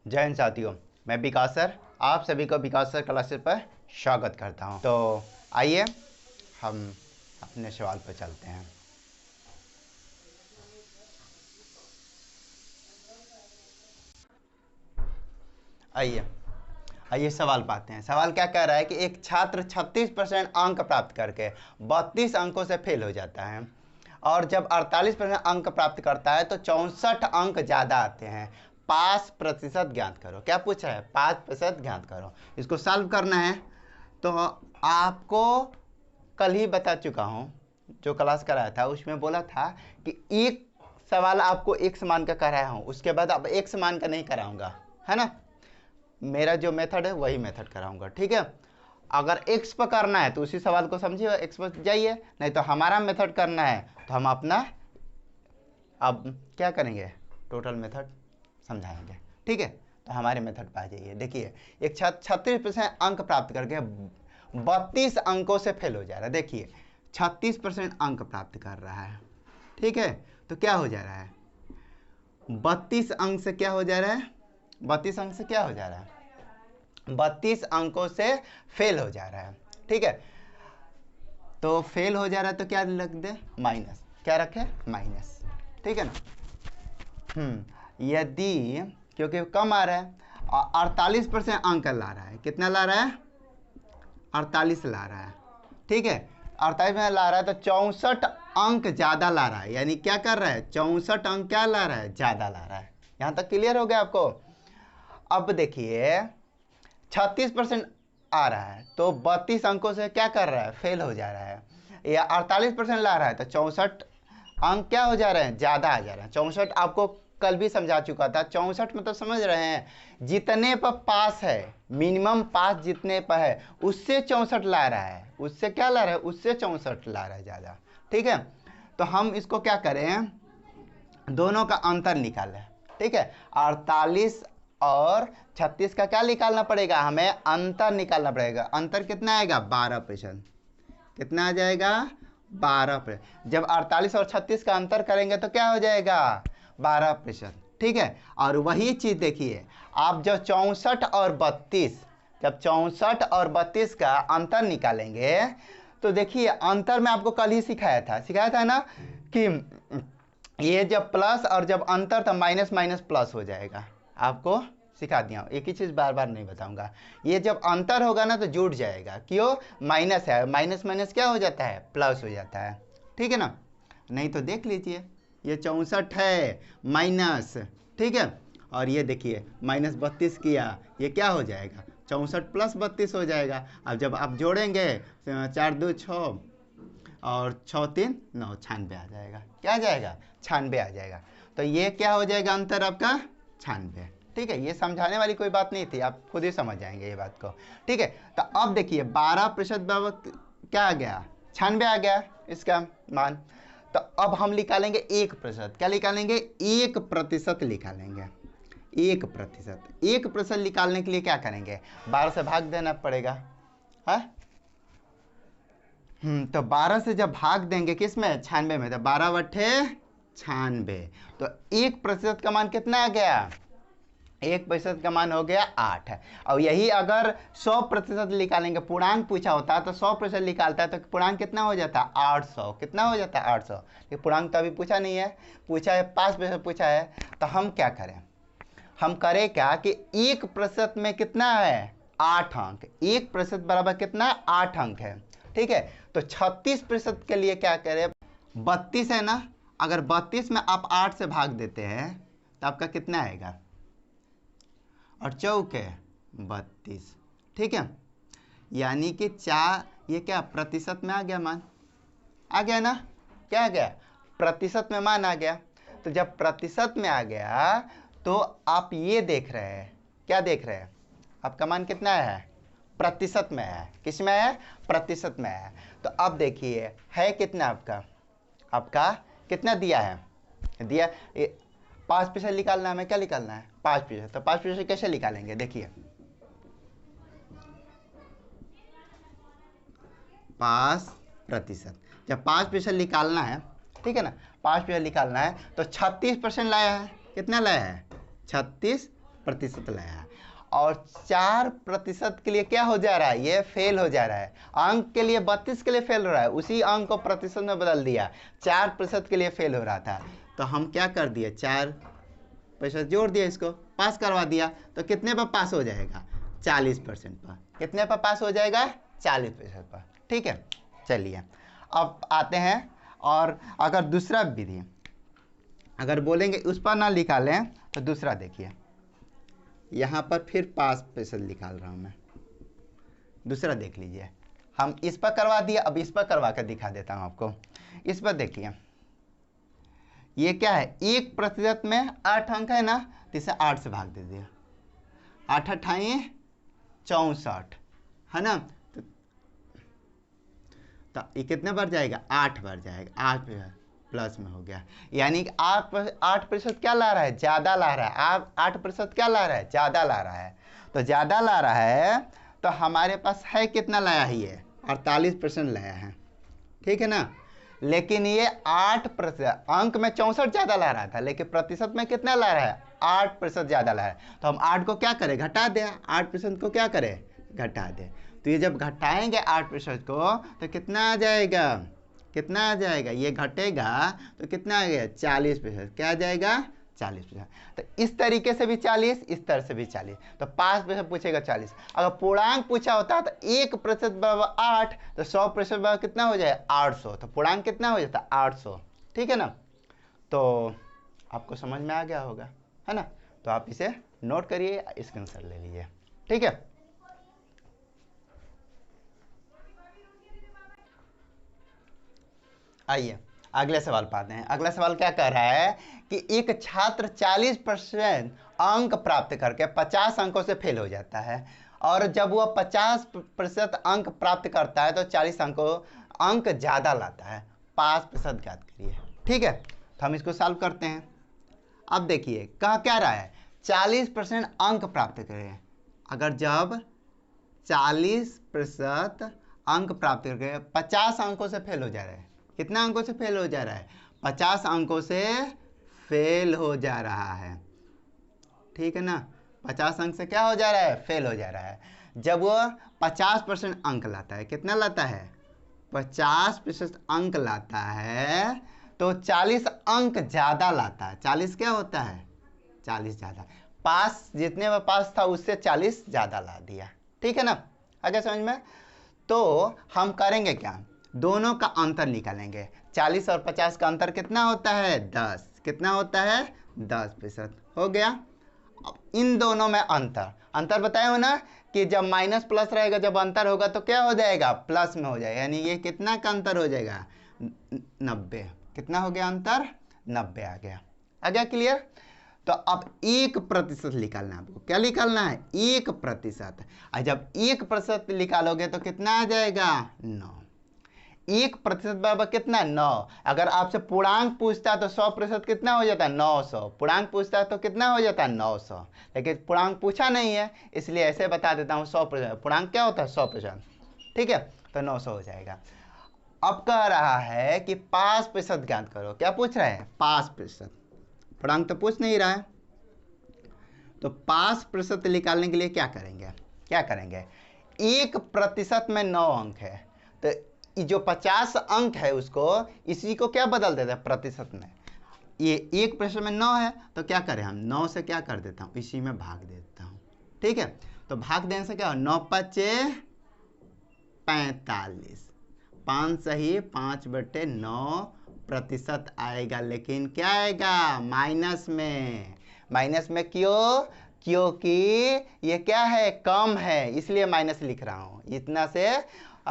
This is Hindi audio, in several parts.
जय हिंद साथियों, मैं विकास सर आप सभी को विकास सर क्लासेस पर स्वागत करता हूं। तो आइए हम अपने सवाल पर चलते हैं। आइए सवाल पाते हैं। सवाल क्या कह रहा है कि एक छात्र 36% अंक प्राप्त करके 32 अंकों से फेल हो जाता है और जब 48% अंक प्राप्त करता है तो 64 अंक ज़्यादा आते हैं। 5% ज्ञात करो। क्या पूछा है? 5% ज्ञात करो। इसको सॉल्व करना है। तो आपको कल ही बता चुका हूँ, जो क्लास कराया था उसमें बोला था कि एक सवाल आपको एक समान का कराया हूँ, उसके बाद अब एक समान का नहीं कराऊंगा, है ना। मेरा जो मेथड है वही मेथड कराऊंगा, ठीक है। अगर एक्स पर करना है तो उसी सवाल को समझिए, एक्स पर जाइए, नहीं तो हमारा मेथड करना है तो हम अपना अब क्या करेंगे, टोटल मेथड समझाएंगे, ठीक है। तो हमारे मेथड पर आ जाइए। देखिए, एक छात्र 36% अंक प्राप्त करके 32 अंकों से फेल हो जा रहा है। देखिए 36% अंक प्राप्त कर रहा है, ठीक है। तो क्या हो जा रहा है, 32 अंक से क्या हो जा रहा है, 32 अंक से क्या हो जा रहा है, 32 अंकों से फेल हो जा रहा है, ठीक है। तो फेल हो जा रहा है तो क्या रख दे, माइनस। क्या रखे, माइनस, ठीक है ना। यदि क्योंकि कम आ रहा है और 48% अंक ला रहा है, कितना ला रहा है, 48 ला रहा है, ठीक है। 48 में ला रहा है तो 64 अंक ज्यादा ला रहा है, यानी क्या कर रहा है, 64 अंक क्या ला रहा है, ज्यादा ला रहा है। यहां तक क्लियर हो गया आपको। अब देखिए 36% आ रहा है तो 32 अंकों से क्या कर रहा है, फेल हो जा रहा है। या 48% ला रहा है तो 64 अंक क्या हो जा रहे हैं, ज्यादा आ जा रहे हैं। 64 आपको कल भी समझा चुका था। 64 मतलब समझ रहे हैं, जितने पर पास है, मिनिमम पास जितने पर है उससे 64 ला रहा है, उससे क्या ला रहा है, उससे 64 ला रहा है ज्यादा, ठीक है। तो हम इसको क्या करें, दोनों का अंतर निकालें, ठीक है। 48 और 36 का क्या निकालना पड़ेगा, हमें अंतर निकालना पड़ेगा। अंतर कितना आएगा, 12%। कितना आ जाएगा, 12%। जब 48 और 36 का अंतर करेंगे तो क्या हो जाएगा, 12%, ठीक है। और वही चीज देखिए, आप जब 64 और 32, जब 64 और 32 का अंतर निकालेंगे तो देखिए अंतर में आपको कल ही सिखाया था ना कि ये जब प्लस और जब अंतर तो माइनस माइनस प्लस हो जाएगा। आपको सिखा दिया हूं, एक ही चीज बार बार नहीं बताऊंगा। ये जब अंतर होगा ना तो जुड़ जाएगा, क्यों, माइनस है, माइनस माइनस क्या हो जाता है, प्लस हो जाता है, ठीक है ना। नहीं तो देख लीजिए, ये 64 है माइनस, ठीक है, और ये देखिए माइनस 32 किया, ये क्या हो जाएगा, 64 प्लस 32 हो जाएगा। अब जब आप जोड़ेंगे 4 2 6 और 6 3 9, 96 आ जाएगा। क्या आ जाएगा, 96 आ जाएगा। तो ये क्या हो जाएगा, अंतर आपका 96, ठीक है। ये समझाने वाली कोई बात नहीं थी, आप खुद ही समझ जाएंगे ये बात को, ठीक है। तो अब देखिए 12% क्या आ गया, 96 आ गया इसका मान। तो अब हम निकालेंगे 1%। क्या निकालेंगे, 1% निकालेंगे। 1% निकालने के लिए क्या करेंगे, 12 से भाग देना पड़ेगा, है। तो 12 से जब भाग देंगे किस में, 96 में, तो 12 बटे 96, तो 1% का मान कितना आ गया, 1% का मान हो गया 8 है। और यही अगर 100% निकालेंगे, पूर्णांक पूछा होता तो 100% निकालता है तो पूर्णांक कितना हो जाता, 800। कितना हो जाता, 800। ये पूर्णांक तो अभी पूछा नहीं है, पूछा है 5% पूछा है। तो हम क्या करें, हम करें क्या कि 1% में कितना है, 8 अंक। 1% बराबर कितना, 8 अंक है, ठीक है। तो 36% के लिए क्या करें, 32 है ना, अगर 32 में आप 8 से भाग देते हैं तो आपका कितना आएगा, और चौके 32, ठीक है। यानी कि 4, ये क्या प्रतिशत में आ गया मान, आ गया ना, क्या आ गया, प्रतिशत में मान आ गया। तो जब प्रतिशत में आ गया तो आप ये देख रहे हैं, क्या देख रहे हैं, आपका मान कितना है, प्रतिशत में है। किस में है, प्रतिशत में है। तो अब देखिए है कितना आपका, आपका कितना दिया है, दिया 5% निकालना है, हमें क्या निकालना है, 5%। तो 5% कैसे निकालेंगे, देखिए 5%। जब 5% निकालना है, ठीक है ना, 5% निकालना है तो 36% लाया है। कितना लाया है, 36 प्रतिशत लाया है, और 4% के लिए क्या हो जा रहा है, ये फेल हो जा रहा है। अंक के लिए 32 के लिए फेल हो रहा है, उसी अंक को प्रतिशत में बदल दिया, 4% के लिए फेल हो रहा था, तो हम क्या कर दिए, 4% जोड़ दिया, इसको पास करवा दिया, तो कितने पर पास हो जाएगा, 40% पर। कितने पर पास हो जाएगा, 40% पर। ठीक है, चलिए अब आते हैं, और अगर दूसरा विधि अगर बोलेंगे उस पर ना निकालें तो दूसरा देखिए, यहाँ पर फिर पास प्रतिशत निकाल रहा हूँ मैं, दूसरा देख लीजिए। हम इस पर करवा दिया, अब इस पर करवा कर दिखा देता हूँ आपको। इस पर देखिए, ये क्या है, 1% में 8 अंक है ना, तो इसे 8 से भाग दे दिया, 8 अठाई 64 है ना, तो ये कितने बार जाएगा, 8 बार जाएगा, 8 प्लस में हो गया, यानी कि 8% क्या ला रहा है, ज़्यादा ला रहा है। आप 8% क्या ला रहा है, ज़्यादा ला रहा है, तो ज़्यादा ला रहा है, तो हमारे पास है कितना लाया है, ये 48% लाया है, ठीक है ना। लेकिन ये 8% अंक में 64 ज़्यादा ला रहा था, लेकिन प्रतिशत में कितना ला रहा है, 8% ज़्यादा ला रहा है, तो हम 8 को क्या करें, घटा दें, 8% को क्या करें, घटा दें। तो ये जब घटाएंगे 8% को तो कितना आ जाएगा, कितना आ जाएगा, ये घटेगा तो कितना आ गया, 40%, क्या आ जाएगा, 40%। तो इस तरीके से भी 40, इस तरह से भी 40, तो 5% पूछेगा 40। अगर पूर्णांक पूछा होता तो 1% बराबर 8, तो 100% बराबर कितना हो जाए, 800, तो पूर्णांक कितना हो जाता, 800। ठीक है ना, तो आपको समझ में आ गया होगा, है ना। तो आप इसे नोट करिए, स्क्रीनशॉट ले लीजिए, ठीक है। आइए अगले सवाल पाते हैं। अगला सवाल क्या कह रहा है कि एक छात्र 40% अंक प्राप्त करके 50 अंकों से फेल हो जाता है, और जब वह 50% अंक प्राप्त करता है तो 40 अंक ज़्यादा लाता है, 5% ज्ञात करिए। ठीक है, तो हम इसको सॉल्व करते हैं। अब देखिए कहा क्या रहा है, 40% अंक प्राप्त करें, अगर जब 40% अंक प्राप्त करके 50 अंकों से फेल हो जा रहा है, कितना अंकों से फेल हो जा रहा है, 50 अंकों से फेल हो जा रहा है, ठीक है ना। 50 अंक से क्या हो जा रहा है, फेल हो जा रहा है। जब वह 50% अंक लाता है, कितना लाता है, 50% अंक लाता है, तो 40 अंक ज़्यादा लाता है। 40 क्या होता है, 40 ज़्यादा, पास जितने में पास था उससे 40 ज़्यादा ला दिया, ठीक है ना। आगे समझ में, तो हम करेंगे क्या, दोनों का अंतर निकालेंगे। 40 और 50 का अंतर कितना होता है, 10, कितना होता है, 10% हो गया। अब इन दोनों में अंतर बताए हो ना कि जब माइनस प्लस रहेगा, जब अंतर होगा तो क्या हो जाएगा, प्लस में हो जाएगा, यानी ये कितना का अंतर हो जाएगा, 90। कितना हो गया अंतर, 90 आ गया। आ गया क्लियर। तो अब 1% निकालना है आपको, क्या निकालना है, 1%। और जब 1% निकालोगे तो कितना आ जाएगा, 9। 1% बराबर कितना, 9। अगर आपसे पूर्णांक पूछता है तो 100% कितना हो जाता है, 900। पूर्णांक पूछता है तो कितना हो जाता है, 900। लेकिन पूर्णांक पूछा नहीं है, इसलिए ऐसे बता देता हूँ 100%। पूर्णांक क्या होता है, 100%, ठीक है, तो 900 हो जाएगा। अब कह रहा है कि 5% ज्ञात करो, क्या पूछ रहा है, 5%। पूर्णांक तो पूछ नहीं रहा है, तो 5% निकालने के लिए क्या करेंगे, 1% में 9 अंक है, तो जो 50 अंक है उसको, इसी को क्या बदल देते हैं, प्रतिशत में। ये 1% में 9 है, तो क्या करें हम, 9 से क्या कर देता हूँ, इसी में भाग देता हूँ, ठीक है। तो भाग देने से क्या हो, 9 पचे 45, 5 सही 5/9% आएगा, लेकिन क्या आएगा, माइनस में क्यों, क्योंकि ये क्या है, कम है, इसलिए माइनस लिख रहा हूँ इतना से।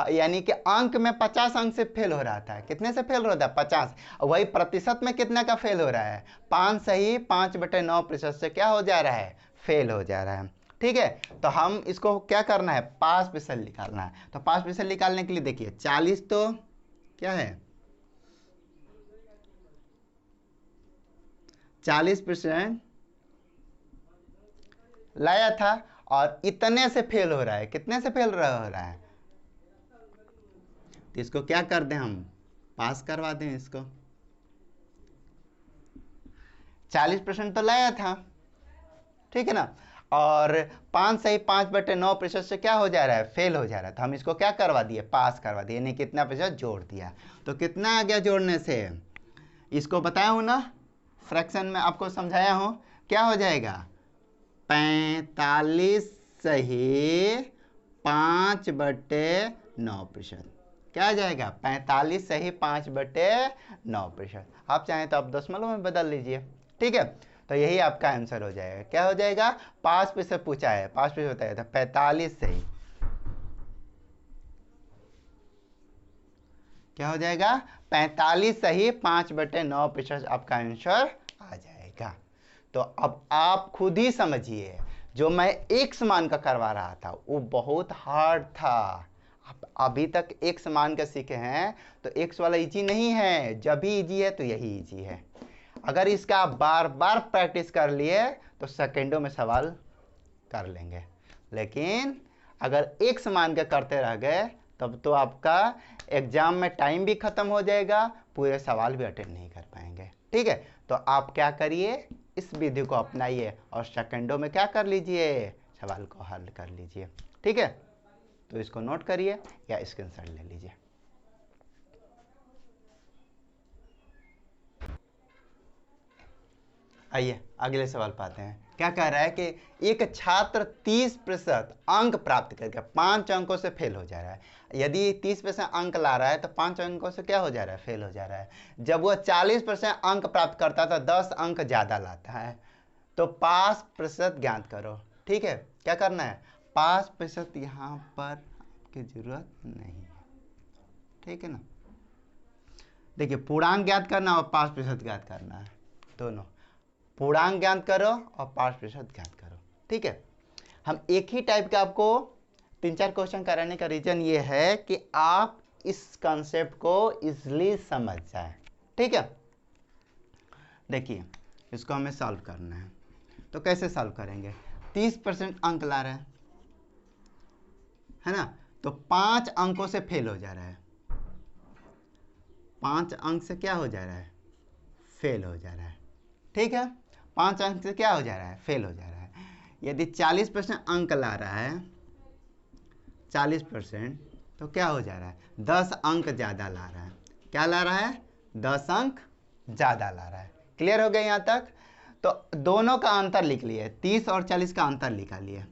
यानी कि अंक में 50 अंक से फेल हो रहा था, कितने से फेल हो रहा था, 50। वही प्रतिशत में कितना का फेल हो रहा है, 5 सही 5/9% से क्या हो जा रहा है, फेल हो जा रहा है, ठीक है। तो हम इसको क्या करना है, 5% निकालना है। तो 5% निकालने के लिए देखिए, 40 तो क्या है, 40% लाया था, और इतने से फेल हो रहा है, कितने से फेल हो रहा है, तो इसको क्या कर दें, हम पास करवा दें इसको। 40% तो लाया था, ठीक है ना। और 5 सही 5/9% से क्या हो जा रहा है, फेल हो जा रहा है। तो हम इसको क्या करवा दिए, पास करवा दिए, यानी कितना प्रतिशत जोड़ दिया। तो कितना आ गया जोड़ने से, इसको बताया हूँ ना, फ्रैक्शन में आपको समझाया हूँ, क्या हो जाएगा 45 सही 5/9%। क्या आ जाएगा 45 सही 5/9%। आप चाहें तो आप दशमलव में बदल लीजिए, ठीक है। तो यही आपका आंसर हो जाएगा। क्या हो जाएगा, 5% पूछा है, 5% होता है तो 45 सही, क्या हो जाएगा 45 सही 5/9% आपका आंसर आ जाएगा। तो अब आप खुद ही समझिए, जो मैं एक्स मान का करवा रहा था वो बहुत हार्ड था। आप अभी तक एक्स मान का सीखे हैं तो एक्स वाला इजी नहीं है, जब भी इजी है तो यही इजी है। अगर इसका आप बार बार प्रैक्टिस कर लिए तो सेकेंडों में सवाल कर लेंगे, लेकिन अगर एक्स मान के करते रह गए तब तो आपका एग्जाम में टाइम भी खत्म हो जाएगा, पूरे सवाल भी अटेंड नहीं कर पाएंगे, ठीक है। तो आप क्या करिए, इस विधि को अपनाइए और सेकंडों में क्या कर लीजिए, सवाल को हल कर लीजिए, ठीक है। तो इसको नोट करिए या स्क्रीनशॉट ले लीजिए। आइए अगले सवाल पाते हैं। क्या कह रहा है कि एक छात्र 30% अंक प्राप्त करके 5 अंकों से फेल हो जा रहा है। यदि 30% अंक ला रहा है तो 5 अंकों से क्या हो जा रहा है, फेल हो जा रहा है। जब वह 40% अंक प्राप्त करता था 10 अंक ज्यादा लाता है, तो 5% ज्ञात करो, ठीक है। क्या करना है, 5% यहाँ पर आपकी जरूरत नहीं है, ठीक है ना। देखिए पूर्णांक ज्ञात करना और 5% ज्ञात करना है, दोनों पूर्णांक ज्ञात करो और 5% ज्ञात करो, ठीक है। हम एक ही टाइप का आपको 3-4 क्वेश्चन कराने का रीजन ये है कि आप इस कॉन्सेप्ट को इजीली समझ जाए, ठीक है। देखिए इसको हमें सॉल्व करना है, तो कैसे सॉल्व करेंगे, 30% अंक ला रहे हैं, है ना, तो 5 अंकों से फेल हो जा रहा है, 5 अंक से क्या हो जा रहा है, फेल हो जा रहा है, ठीक है। 5 अंक से क्या हो जा रहा है, फेल हो जा रहा है। यदि 40% अंक ला रहा है, 40%, तो क्या हो जा रहा है, 10 अंक ज़्यादा ला रहा है। क्या ला रहा है, 10 अंक ज़्यादा ला रहा है। क्लियर हो गया यहाँ तक। तो दोनों का अंतर लिख लिए, 30 और 40 का अंतर निकालिए।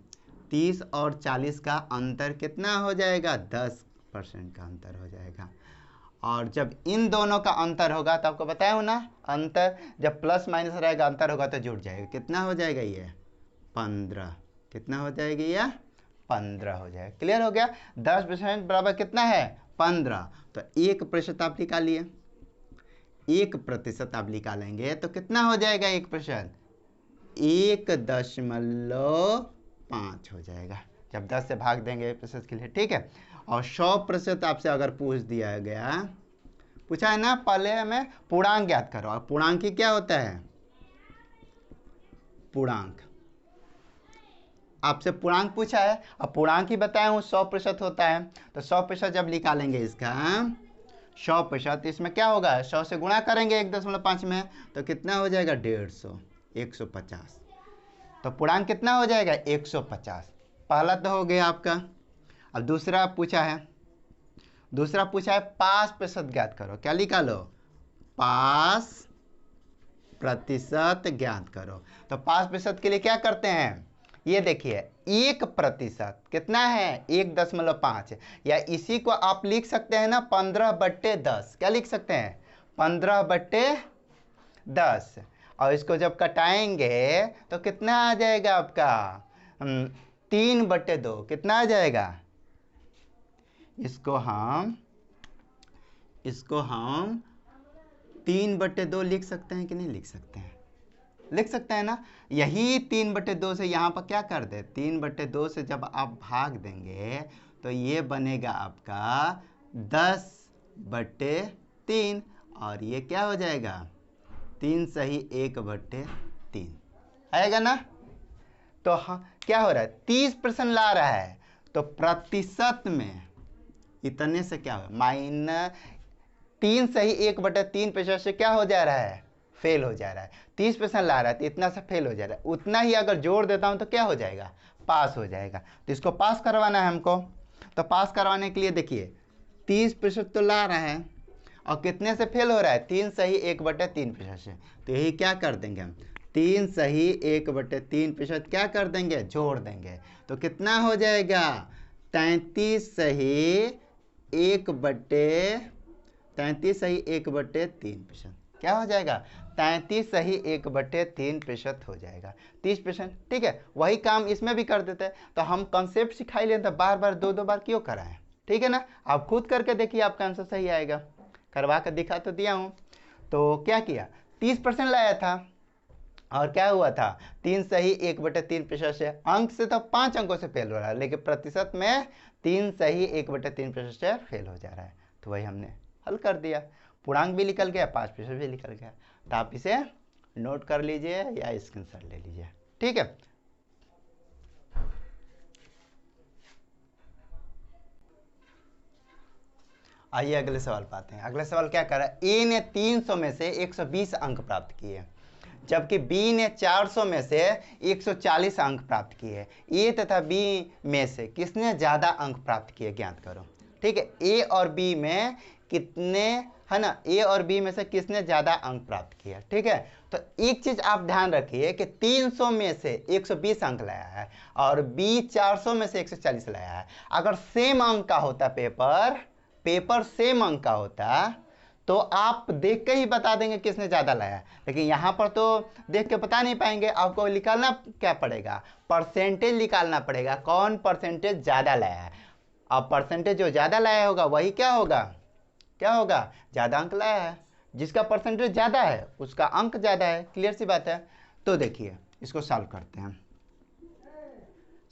30 और 40 का अंतर कितना हो जाएगा, 10% का अंतर हो जाएगा। और जब इन दोनों का अंतर होगा तो आपको बताया हूँ ना, अंतर जब प्लस माइनस रहेगा अंतर होगा तो जुड़ जाएगा। कितना हो जाएगा ये 15, कितना हो जाएगी ये 15 हो जाएगा। क्लियर हो गया। 10% बराबर कितना है 15, तो 1% आप निकालिए, 1% आप निकालेंगे तो कितना हो जाएगा 1%, 1.5 हो जाएगा जब 10 से भाग देंगे 1% के लिए, ठीक है। और 100% आपसे अगर पूछ दिया गया, पूछा है ना, पहले हमें पूर्णांक ज्ञात करो, और पूर्णांक ही क्या होता है, पूर्णांक आपसे पूर्णांक पूछा है, अब पूर्णांक ही बताया हूँ 100% होता है। तो 100% जब निकालेंगे इसका 100%, इसमें क्या होगा, 100 से गुणा करेंगे 1.5 में, तो कितना हो जाएगा 150, 150। तो पूर्णांक कितना हो जाएगा 150। पहला तो हो गया आपका। अब दूसरा पूछा है, 5% ज्ञात करो। क्या लिखा लो, 5% ज्ञात करो। तो 5% के लिए क्या करते हैं, ये देखिए 1% कितना है 1.5, या इसी को आप लिख सकते हैं ना 15/10। क्या लिख सकते हैं 15/10। और इसको जब कटाएंगे तो कितना आ जाएगा आपका 3/2। कितना आ जाएगा, इसको हम 3/2 लिख सकते हैं कि नहीं लिख सकते हैं, लिख सकते हैं ना। यही 3/2 से यहाँ पर क्या कर दे, 3/2 से जब आप भाग देंगे तो ये बनेगा आपका 10/3, और ये क्या हो जाएगा 3 सही 1/3 आएगा ना। तो हाँ क्या हो रहा है 30% ला रहा है, तो प्रतिशत में इतने से क्या हो, -3 सही 1/3% से क्या हो जा रहा है फेल हो जा रहा है, 30% ला रहा है तो इतना से फेल हो जा रहा है, उतना ही अगर जोड़ देता हूं तो क्या हो जाएगा, पास हो जाएगा। तो इसको पास करवाना है हमको, तो पास करवाने के लिए देखिए 30% तो ला रहा है और कितने से फेल हो रहा है, 3 सही 1/3% से। तो यही क्या कर देंगे हम, 3 सही 1/3% क्या कर देंगे, जोड़ देंगे। तो कितना हो जाएगा, 33 सही 1/3%। क्या हो जाएगा, 33 सही 1/3% हो जाएगा, 30%। ठीक है, वही काम इसमें भी कर देते हैं। तो हम कंसेप्ट सिखाई लेते हैं, बार बार 2 बार क्यों कराएं। ठीक है ना, आप खुद करके देखिए, आपका आंसर सही आएगा। करवा कर दिखा तो दिया हूं। तो क्या किया, 30% लाया था और क्या हुआ था, 3 सही 1/3% से, अंक से तो 5 अंकों से फेल हो रहा है, लेकिन प्रतिशत में 3 सही 1/3% से फेल हो जा रहा है। तो वही हमने हल कर दिया, पूर्णांक भी निकल गया, 5% भी निकल गया। तो आप इसे नोट कर लीजिए या स्क्रीनशॉट ले लीजिए। ठीक है, आइए अगले सवाल पाते हैं। अगले सवाल क्या कर रहा है, ए ने 300 में से 120 अंक प्राप्त किए, जबकि बी ने 400 में से 140 अंक प्राप्त किए। ए तथा बी में से किसने ज्यादा अंक प्राप्त किए, ज्ञात करो। ठीक है, ए और बी में कितने, है ना, ए और बी में से किसने ज्यादा अंक प्राप्त किया। ठीक है, तो एक चीज आप ध्यान रखिए कि 300 में से 120 अंक लाया है और बी 400 में से 140 लाया है। अगर सेम अंक का होता पेपर सेम अंक का होता तो आप देख के ही बता देंगे किसने ज्यादा लाया, लेकिन यहां पर तो देख के बता नहीं पाएंगे। आपको निकालना क्या पड़ेगा, परसेंटेज निकालना पड़ेगा, कौन परसेंटेज ज्यादा लाया है। अब परसेंटेज जो ज्यादा लाया होगा वही क्या होगा, ज्यादा अंक लाया है। जिसका परसेंटेज ज्यादा है उसका अंक ज्यादा है, क्लियर सी बात है। तो देखिए इसको सॉल्व करते हैं।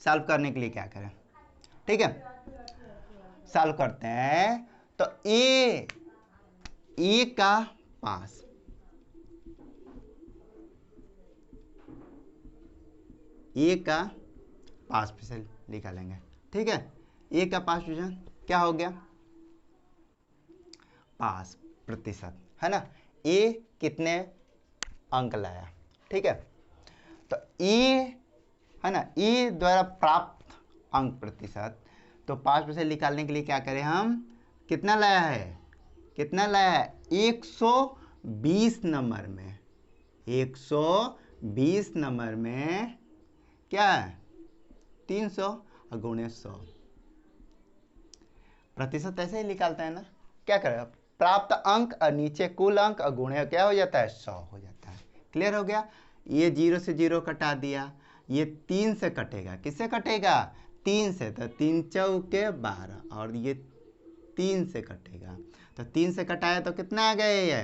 सॉल्व करने के लिए क्या करें, ठीक है, सॉल्व करते हैं। तो ए का पास, ए का पास प्रतिशत निकालेंगे। ठीक है, ए का पास प्रतिशत क्या हो गया, पास प्रतिशत, है ना। ए कितने अंक लाया, ठीक है, तो ए, है ना, ए द्वारा प्राप्त अंक प्रतिशत। तो 5% निकालने के लिए क्या करें हम, कितना लाया है, 120 नंबर में, 120 नंबर में क्या है, 300 गुणे 100। प्रतिशत ऐसे ही निकालता है ना, क्या करेगा, प्राप्त अंक और नीचे कुल अंक और गुणे क्या हो जाता है, 100 हो जाता है। क्लियर हो गया, ये 0 से 0 कटा दिया, ये 3 से कटेगा, किससे कटेगा, 3 से, तो 3 चौके 12 और ये 3 से कटेगा, तो 3 से कटाया तो कितना आ गया, ये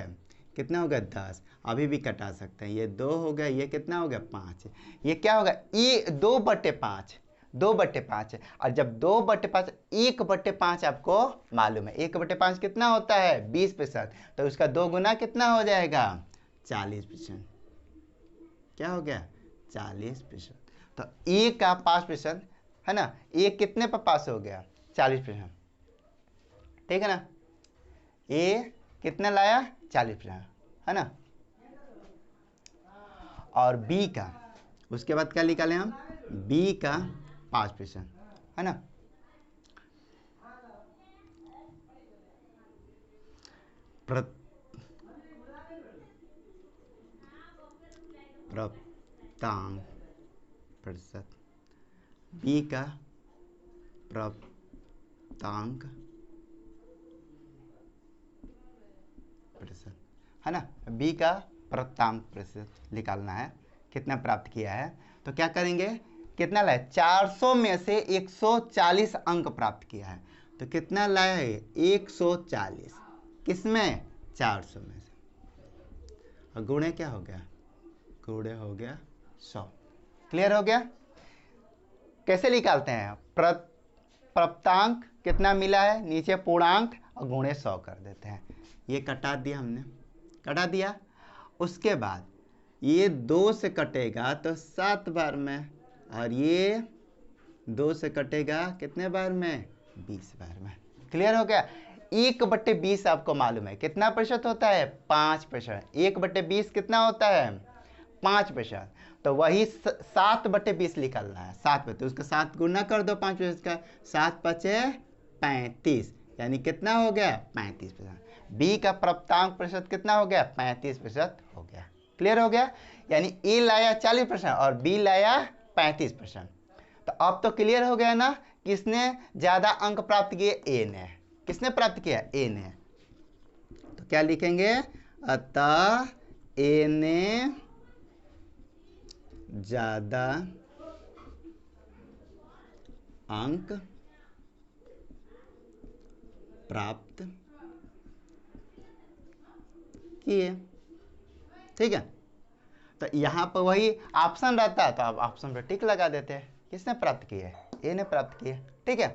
कितना हो गया, 10। अभी भी कटा सकते हैं, ये 2 हो गया, ये कितना हो गया, 5। ये क्या होगा, ये 2/5, 2/5 है। और जब 2/5, 1/5 आपको मालूम है, 1/5 कितना होता है, 20%। तो उसका 2 गुना कितना हो जाएगा, 40%। क्या हो गया, 40%। तो ए का 5%, है ना, ए कितने पर पास हो गया, 40%। ठीक है ना, ए कितना लाया, 40%, है ना। और बी का, उसके बाद क्या निकाले हम, बी का 5%, है ना। प्राप्तांक प्रतिशत, बी का प्राप्तांक प्रतिशत, है ना, बी का प्राप्तांक प्रतिशत निकालना है, कितना प्राप्त किया है। तो क्या करेंगे, कितना लाए, 400 में से 140 अंक प्राप्त किया है। तो कितना लाया है, 140, किसमें, 400 में से, और गुणे क्या हो गया, गुणे हो गया 100। क्लियर हो गया। कैसे निकालते हैं, प्राप्तांक कितना मिला है, नीचे पूर्णांक और गुणे 100 कर देते हैं। ये कटा दिया हमने, कटा दिया। उसके बाद ये 2 से कटेगा तो 7 बार में, और ये 2 से कटेगा कितने बार में, 20 बार में। क्लियर हो गया। 1/20 आपको मालूम है कितना प्रतिशत होता है? 5%। 1/20 कितना होता है? 5%। तो वही 7/20 निकलना है। 7 उसका 7 गुना कर दो 5% का, 7 पचे 35, यानी कितना हो गया? 35%। बी का प्राप्तांक प्रतिशत कितना हो गया? 35% हो गया। क्लियर हो गया? यानी ए लाया 40% और बी लाया 35%। तो अब तो क्लियर हो गया ना, किसने ज्यादा अंक प्राप्त किए? ए ने। किसने प्राप्त किया? ए ने। तो क्या लिखेंगे? अतः ए ने ज्यादा अंक प्राप्त किए। ठीक है, तो यहां पर वही ऑप्शन रहता है तो आप ऑप्शन पर टिक लगा देते हैं। किसने प्राप्त किए? ए ने प्राप्त किए। ठीक है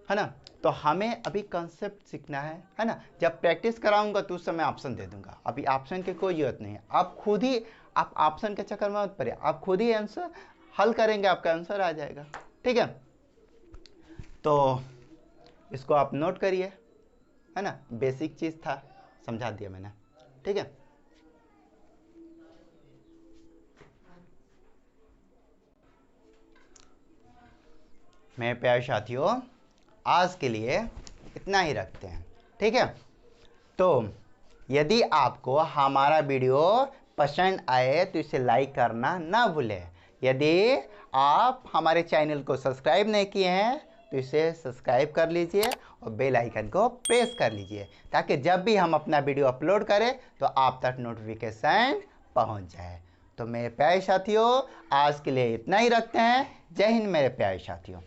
ना? तो हमें अभी कंसेप्ट सीखना है ना? जब प्रैक्टिस कराऊंगा तो उस समय ऑप्शन दे दूंगा। अभी ऑप्शन की कोई जरूरत नहीं है। आप खुद ही, आप ऑप्शन के चक्कर में मत पड़िए, आप खुद ही आंसर हल करेंगे, आपका आंसर आ जाएगा। ठीक है, तो इसको आप नोट करिए, है ना? बेसिक चीज था, समझा दिया मैंने। ठीक है, मेरे प्यारे साथियों, आज के लिए इतना ही रखते हैं। ठीक है, तो यदि आपको हमारा वीडियो पसंद आए तो इसे लाइक करना ना भूलें। यदि आप हमारे चैनल को सब्सक्राइब नहीं किए हैं तो इसे सब्सक्राइब कर लीजिए और बेल आइकन को प्रेस कर लीजिए, ताकि जब भी हम अपना वीडियो अपलोड करें तो आप तक नोटिफिकेशन पहुंच जाए। तो मेरे प्यारे साथियों, आज के लिए इतना ही रखते हैं। जय हिंद मेरे प्यारे साथियों।